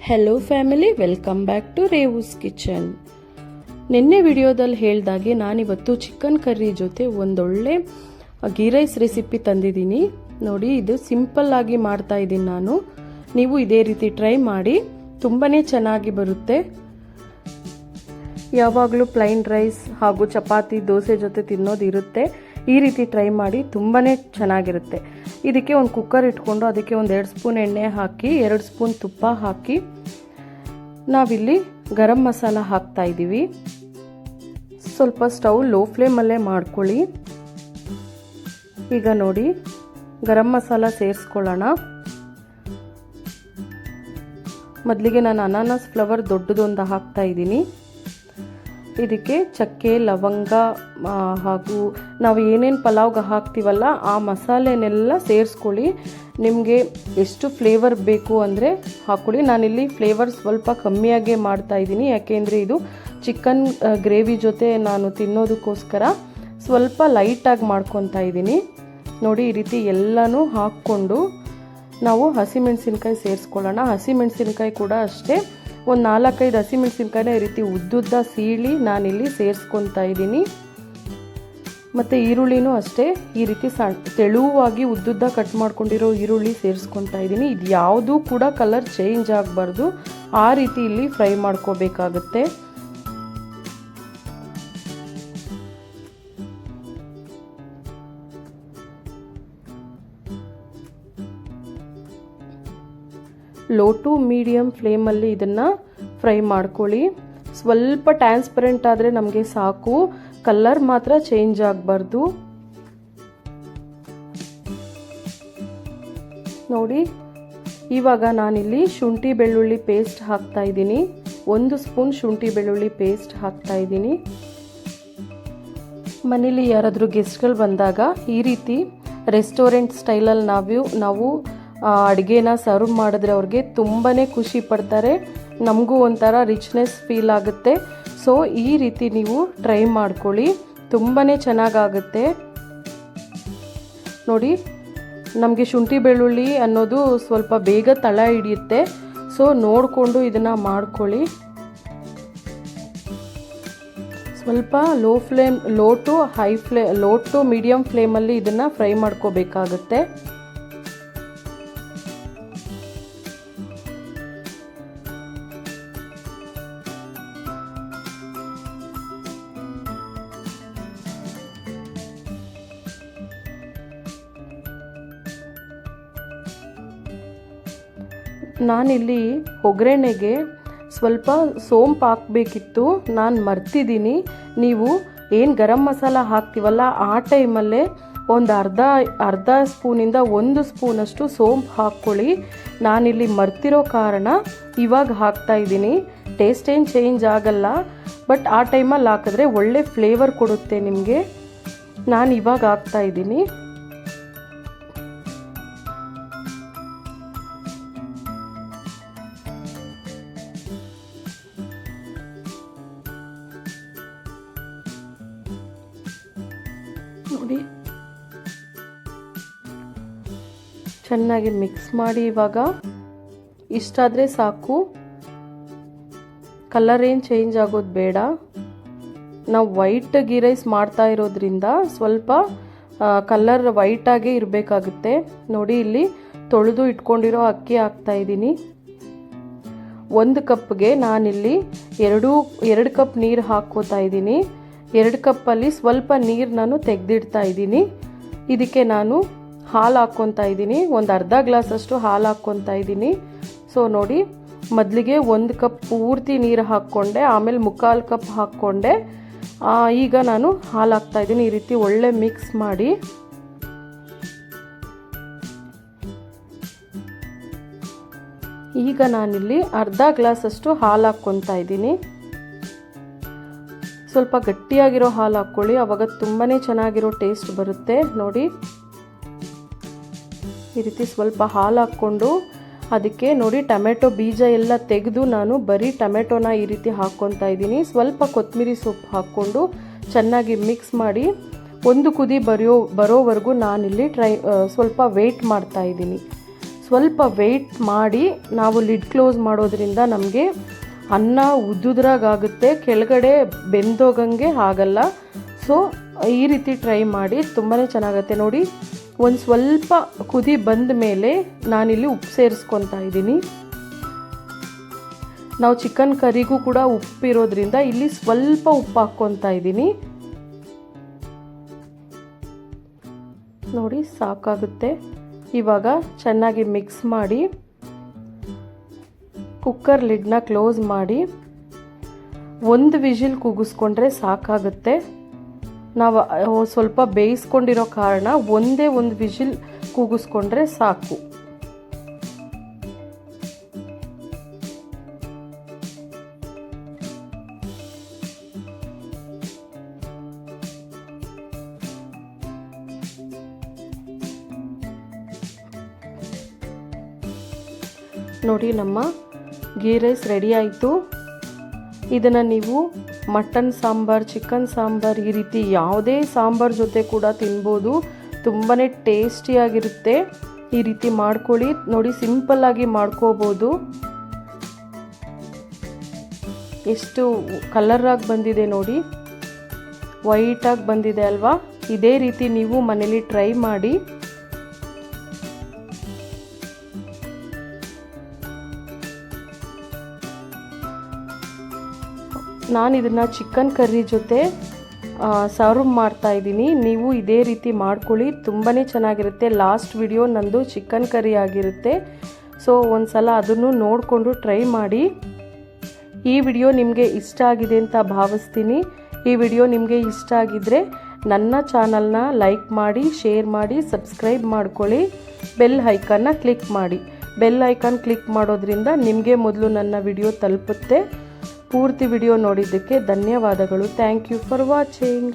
Hello family, welcome back to Revu's kitchen. ನಿನ್ನೆ ವಿಡಿಯೋದಲ್ಲಿ ಹೇಳ್ದಾಗೆ ನಾನಿವತ್ತು ಚಿಕನ್ ಕರ್ರಿ ಜೊತೆ ಒಂದೊಳ್ಳೆ ಗೀ ರೈಸ್ ರೆಸಿಪಿ ತಂದಿದ್ದೀನಿ. ನೋಡಿ, ಇದು ಸಿಂಪಲ್ ಆಗಿ ಮಾಡ್ತಾ ಇದ್ದೀನಿ ನಾನು. ನೀವು ಇದೇ ರೀತಿ ಟ್ರೈ ಮಾಡಿ, ತುಂಬಾ ಚೆನ್ನಾಗಿ ಬರುತ್ತೆ. ಯಾವಾಗಲೂ ಪ್ಲೈನ್ ರೈಸ್ ಹಾಗೂ ಚಪಾತಿ ದೋಸೆ ಜೊತೆ ತಿನ್ನೋದು ಇರುತ್ತೆ. ಈ ರೀತಿ ಟ್ರೈ ಮಾಡಿ, ತುಂಬಾ ಚೆನ್ನಾಗಿರುತ್ತೆ. ಇದಕ್ಕೆ ಒಂದು ಕುಕ್ಕರ್ ಇಟ್ಕೊಂಡು ಅದಕ್ಕೆ ಒಂದು 2 ಸ್ಪೂನ್ ಎಣ್ಣೆ ಹಾಕಿ 2 ಸ್ಪೂನ್ ತುಪ್ಪ ಹಾಕಿ ನಾವಿಲ್ಲಿ ಗರಂ ಮಸಾಲ ಹಾಕ್ತಾ ಇದ್ದೀವಿ. ಸ್ವಲ್ಪ ಸ್ಟವ್ ಲೋ ಫ್ಲೇಮಲ್ಲೇ ಮಾಡ್ಕೊಳ್ಳಿ. ಈಗ ನೋಡಿ, ಗರಂ ಮಸಾಲ ಸೇರಿಸ್ಕೊಳ್ಳೋಣ. ಮೊದಲಿಗೆ ನಾನು ಅನಾನಸ್ ಫ್ಲವರ್ ದೊಡ್ಡದೊಂದು ಹಾಕ್ತಾ ಇದ್ದೀನಿ. ಇದಕ್ಕೆ ಚಕ್ಕೆ, ಲವಂಗ ಹಾಗೂ ನಾವು ಏನೇನು ಪಲಾವ್ಗೆ ಹಾಕ್ತೀವಲ್ಲ ಆ ಮಸಾಲೆನೆಲ್ಲ ಸೇರಿಸ್ಕೊಳ್ಳಿ. ನಿಮಗೆ ಎಷ್ಟು ಫ್ಲೇವರ್ ಬೇಕು ಅಂದರೆ ಹಾಕ್ಕೊಳ್ಳಿ. ನಾನಿಲ್ಲಿ ಫ್ಲೇವರ್ ಸ್ವಲ್ಪ ಕಮ್ಮಿಯಾಗೇ ಮಾಡ್ತಾ ಇದ್ದೀನಿ, ಯಾಕೆಂದರೆ ಇದು ಚಿಕನ್ ಗ್ರೇವಿ ಜೊತೆ ನಾನು ತಿನ್ನೋದಕ್ಕೋಸ್ಕರ ಸ್ವಲ್ಪ ಲೈಟಾಗಿ ಮಾಡ್ಕೊತಾ ಇದ್ದೀನಿ. ನೋಡಿ, ಈ ರೀತಿ ಎಲ್ಲನೂ ಹಾಕ್ಕೊಂಡು ನಾವು ಹಸಿಮೆಣಸಿನ್ಕಾಯಿ ಸೇರಿಸ್ಕೊಳ್ಳೋಣ. ಹಸಿಮೆಣಸಿನ್ಕಾಯಿ ಕೂಡ ಅಷ್ಟೇ, ಒಂದು 4-5 ಹಸಿಮೆಣಸಿನ್ಕಾಯಿನ ಈ ರೀತಿ ಉದ್ದುದ್ದ ಸೀಳಿ ನಾನಿಲ್ಲಿ ಸೇರಿಸ್ಕೊತಾ ಇದ್ದೀನಿ. ಮತ್ತು ಈರುಳ್ಳಿನೂ ಅಷ್ಟೇ, ಈ ರೀತಿ ತೆಳುವಾಗಿ ಉದ್ದುದ್ದ ಕಟ್ ಮಾಡ್ಕೊಂಡಿರೋ ಈರುಳ್ಳಿ ಸೇರಿಸ್ಕೊತಾ ಇದ್ದೀನಿ. ಇದು ಯಾವುದೂ ಕೂಡ ಕಲರ್ ಚೇಂಜ್ ಆಗಬಾರ್ದು, ಆ ರೀತಿ ಇಲ್ಲಿ ಫ್ರೈ ಮಾಡ್ಕೋಬೇಕಾಗುತ್ತೆ. ಲೋ ಟು ಮೀಡಿಯಮ್ ಫ್ಲೇಮಲ್ಲಿ ಇದನ್ನು ಫ್ರೈ ಮಾಡ್ಕೊಳ್ಳಿ. ಸ್ವಲ್ಪ ಟ್ರಾನ್ಸ್ಪರೆಂಟ್ ಆದರೆ ನಮಗೆ ಸಾಕು, ಕಲರ್ ಮಾತ್ರ ಚೇಂಜ್ ಆಗಬಾರ್ದು. ನೋಡಿ, ಇವಾಗ ನಾನಿಲ್ಲಿ ಶುಂಠಿ ಬೆಳ್ಳುಳ್ಳಿ ಪೇಸ್ಟ್ ಹಾಕ್ತಾ ಇದ್ದೀನಿ. 1 ಸ್ಪೂನ್ ಶುಂಠಿ ಬೆಳ್ಳುಳ್ಳಿ ಪೇಸ್ಟ್ ಹಾಕ್ತಾ ಇದ್ದೀನಿ. ಮನೇಲಿ ಯಾರಾದರೂ ಗೆಸ್ಟ್ಗಳು ಬಂದಾಗ ಈ ರೀತಿ ರೆಸ್ಟೋರೆಂಟ್ ಸ್ಟೈಲಲ್ಲಿ ನಾವು ಅಡುಗೆನ ಸರ್ವ್ ಮಾಡಿದ್ರೆ ಅವ್ರಿಗೆ ತುಂಬಾ ಖುಷಿ ಪಡ್ತಾರೆ. ನಮಗೂ ಒಂಥರ ರಿಚ್ನೆಸ್ ಫೀಲ್ ಆಗುತ್ತೆ. ಸೊ ಈ ರೀತಿ ನೀವು ಟ್ರೈ ಮಾಡ್ಕೊಳ್ಳಿ, ತುಂಬಾ ಚೆನ್ನಾಗಾಗುತ್ತೆ. ನೋಡಿ, ನಮಗೆ ಶುಂಠಿ ಬೆಳ್ಳುಳ್ಳಿ ಅನ್ನೋದು ಸ್ವಲ್ಪ ಬೇಗ ತಳ ಹಿಡಿಯುತ್ತೆ. ಸೊ ನೋಡಿಕೊಂಡು ಇದನ್ನು ಮಾಡ್ಕೊಳ್ಳಿ. ಸ್ವಲ್ಪ ಲೋ ಟು ಮೀಡಿಯಮ್ ಫ್ಲೇಮಲ್ಲಿ ಇದನ್ನು ಫ್ರೈ ಮಾಡ್ಕೋಬೇಕಾಗುತ್ತೆ. ನಾನಿಲ್ಲಿ ಒಗ್ಗರಣೆಗೆ ಸ್ವಲ್ಪ ಸೋಂಪು ಹಾಕಬೇಕಿತ್ತು, ನಾನು ಮರ್ತಿದ್ದೀನಿ. ನೀವು ಏನು ಗರಂ ಮಸಾಲ ಹಾಕ್ತೀವಲ್ಲ ಆ ಟೈಮಲ್ಲೇ ಒಂದು ಅರ್ಧ ಸ್ಪೂನಿಂದ 1 ಸ್ಪೂನಷ್ಟು ಸೋಂಪು ಹಾಕ್ಕೊಳ್ಳಿ. ನಾನಿಲ್ಲಿ ಮರ್ತಿರೋ ಕಾರಣ ಇವಾಗ ಹಾಕ್ತಾ ಇದ್ದೀನಿ. ಟೇಸ್ಟ್ ಏನು ಚೇಂಜ್ ಆಗಲ್ಲ, ಬಟ್ ಆ ಟೈಮಲ್ಲಿ ಹಾಕಿದ್ರೆ ಒಳ್ಳೆ ಫ್ಲೇವರ್ ಕೊಡುತ್ತೆ ನಿಮಗೆ. ನಾನು ಇವಾಗ ಹಾಕ್ತಾ ಇದ್ದೀನಿ. ನೋಡಿ, ಚೆನ್ನಾಗಿ ಮಿಕ್ಸ್ ಮಾಡಿ. ಇವಾಗ ಇಷ್ಟಾದರೆ ಸಾಕು, ಕಲರ್ ಏನು ಚೇಂಜ್ ಆಗೋದು ಬೇಡ. ನಾವು ವೈಟ್ ಗೀ ರೈಸ್ ಮಾಡ್ತಾ ಇರೋದ್ರಿಂದ ಸ್ವಲ್ಪ ಕಲರ್ ವೈಟಾಗೇ ಇರಬೇಕಾಗುತ್ತೆ. ನೋಡಿ, ಇಲ್ಲಿ ತೊಳೆದು ಇಟ್ಕೊಂಡಿರೋ ಅಕ್ಕಿ ಹಾಕ್ತಾ ಇದ್ದೀನಿ. 1 ಕಪ್ಗೆ ನಾನಿಲ್ಲಿ 2 ಕಪ್ ನೀರು ಹಾಕ್ಕೋತಾ ಇದ್ದೀನಿ. 2 ಕಪ್ಪಲ್ಲಿ ಸ್ವಲ್ಪ ನೀರು ನಾನು ತೆಗೆದಿಡ್ತಾ ಇದ್ದೀನಿ. ಇದಕ್ಕೆ ನಾನು ಹಾಲು ಹಾಕ್ಕೊತಾ ಇದ್ದೀನಿ. ಒಂದು ಅರ್ಧ ಗ್ಲಾಸಷ್ಟು ಹಾಲು ಹಾಕ್ಕೊತಾ ಇದ್ದೀನಿ. ಸೊ ನೋಡಿ, ಮೊದಲಿಗೆ 1 ಕಪ್ ಪೂರ್ತಿ ನೀರು ಹಾಕ್ಕೊಂಡೆ, ಆಮೇಲೆ 3/4 ಕಪ್ ಹಾಕ್ಕೊಂಡೆ. ಈಗ ನಾನು ಹಾಲು ಹಾಕ್ತಾ ಇದ್ದೀನಿ. ಈ ರೀತಿ ಒಳ್ಳೆ ಮಿಕ್ಸ್ ಮಾಡಿ. ಈಗ ನಾನಿಲ್ಲಿ ಅರ್ಧ ಗ್ಲಾಸಷ್ಟು ಹಾಲು ಹಾಕ್ಕೊತಾ ಇದ್ದೀನಿ. ಸ್ವಲ್ಪ ಗಟ್ಟಿಯಾಗಿರೋ ಹಾಲು ಹಾಕ್ಕೊಳ್ಳಿ, ಆವಾಗ ತುಂಬಾ ಚೆನ್ನಾಗಿರೋ ಟೇಸ್ಟ್ ಬರುತ್ತೆ. ನೋಡಿ, ಈ ರೀತಿ ಸ್ವಲ್ಪ ಹಾಲು ಹಾಕ್ಕೊಂಡು ಅದಕ್ಕೆ ನೋಡಿ ಟೊಮೆಟೊ ಬೀಜ ಎಲ್ಲ ತೆಗೆದು ನಾನು ಬರೀ ಟೊಮೆಟೊನ ಈ ರೀತಿ ಹಾಕ್ಕೊತಾ ಇದ್ದೀನಿ. ಸ್ವಲ್ಪ ಕೊತ್ತಂಬರಿ ಸೊಪ್ಪು ಹಾಕ್ಕೊಂಡು ಚೆನ್ನಾಗಿ ಮಿಕ್ಸ್ ಮಾಡಿ 1 ಕುದಿ ಬರೋವರೆಗೂ ನಾನಿಲ್ಲಿ ಸ್ವಲ್ಪ ವೆಯ್ಟ್ ಮಾಡ್ತಾ ಇದ್ದೀನಿ. ಸ್ವಲ್ಪ ವೆಯ್ಟ್ ಮಾಡಿ ನಾವು ಲಿಡ್ ಕ್ಲೋಸ್ ಮಾಡೋದ್ರಿಂದ ನಮಗೆ ಅನ್ನ ಉದ್ದುದ್ರಾಗುತ್ತೆ, ಕೆಳಗಡೆ ಬೆಂದೋಗಂಗೆ ಆಗಲ್ಲ. ಸೊ ಈ ರೀತಿ ಟ್ರೈ ಮಾಡಿ, ತುಂಬಾ ಚೆನ್ನಾಗುತ್ತೆ. ನೋಡಿ, ಒಂದು ಸ್ವಲ್ಪ ಕುದಿ ಬಂದ ಮೇಲೆ ನಾನಿಲ್ಲಿ ಉಪ್ಪು ಸೇರಿಸ್ಕೊತಾ ಇದ್ದೀನಿ. ನಾವು ಚಿಕನ್ ಕರಿಗೂ ಕೂಡ ಉಪ್ಪಿರೋದ್ರಿಂದ ಇಲ್ಲಿ ಸ್ವಲ್ಪ ಉಪ್ಪು ಹಾಕ್ಕೊತಾ ಇದ್ದೀನಿ. ನೋಡಿ, ಸಾಕಾಗುತ್ತೆ. ಇವಾಗ ಚೆನ್ನಾಗಿ ಮಿಕ್ಸ್ ಮಾಡಿ ಕುಕ್ಕರ್ ಲಿಡ್ನ ಕ್ಲೋಸ್ ಮಾಡಿ 1 ವಿಜಿಲ್ ಕೂಗಿಸ್ಕೊಂಡ್ರೆ ಸಾಕಾಗುತ್ತೆ. ನಾವು ಸ್ವಲ್ಪ ಬೇಯಿಸ್ಕೊಂಡಿರೋ ಕಾರಣ ಒಂದೇ 1 ವಿಜಿಲ್ ಕೂಗಿಸ್ಕೊಂಡ್ರೆ ಸಾಕು. ನೋಡಿ, ನಮ್ಮ ಗೀ ರೈಸ್ ರೆಡಿ ಆಯಿತು. ಇದನ್ನು ನೀವು ಮಟನ್ ಸಾಂಬಾರ್, ಚಿಕನ್ ಸಾಂಬಾರ್, ಈ ರೀತಿ ಯಾವುದೇ ಸಾಂಬಾರ್ ಜೊತೆ ಕೂಡ ತಿನ್ಬೋದು. ತುಂಬಾ ಟೇಸ್ಟಿಯಾಗಿರುತ್ತೆ. ಈ ರೀತಿ ಮಾಡ್ಕೊಳ್ಳಿ. ನೋಡಿ, ಸಿಂಪಲ್ಲಾಗಿ ಮಾಡ್ಕೋಬೋದು. ಎಷ್ಟು ಕಲರಾಗಿ ಬಂದಿದೆ ನೋಡಿ, ವೈಟಾಗಿ ಬಂದಿದೆ ಅಲ್ವಾ? ಇದೇ ರೀತಿ ನೀವು ಮನೇಲಿ ಟ್ರೈ ಮಾಡಿ. ನಾನು ಇದನ್ನು ಚಿಕನ್ ಕರ್ರಿ ಜೊತೆ ಸರ್ವ್ ಮಾಡ್ತಾ ಇದ್ದೀನಿ. ನೀವು ಇದೇ ರೀತಿ ಮಾಡ್ಕೊಳ್ಳಿ, ತುಂಬಾ ಚೆನ್ನಾಗಿರುತ್ತೆ. ಲಾಸ್ಟ್ ವಿಡಿಯೋ ನಂದು ಚಿಕನ್ ಕರ್ರಿ ಆಗಿರುತ್ತೆ. ಸೊ ಒಂದು ಸಲ ಅದನ್ನು ನೋಡಿಕೊಂಡು ಟ್ರೈ ಮಾಡಿ. ಈ ವಿಡಿಯೋ ನಿಮಗೆ ಇಷ್ಟ ಆಗಿದೆ ಅಂತ ಭಾವಿಸ್ತೀನಿ. ಈ ವಿಡಿಯೋ ನಿಮಗೆ ಇಷ್ಟ ಆಗಿದ್ದರೆ ನನ್ನ ಚಾನಲ್ನ ಲೈಕ್ ಮಾಡಿ, ಶೇರ್ ಮಾಡಿ, ಸಬ್ಸ್ಕ್ರೈಬ್ ಮಾಡ್ಕೊಳ್ಳಿ. ಬೆಲ್ ಐಕಾನ್ನ ಕ್ಲಿಕ್ ಮಾಡಿ. ಬೆಲ್ ಐಕಾನ್ ಕ್ಲಿಕ್ ಮಾಡೋದ್ರಿಂದ ನಿಮಗೆ ಮೊದಲು ನನ್ನ ವಿಡಿಯೋ ತಲುಪುತ್ತೆ. ಪೂರ್ತಿ ವಿಡಿಯೋ ನೋಡಿದ್ದಕ್ಕೆ ಧನ್ಯವಾದಗಳು. Thank you for watching.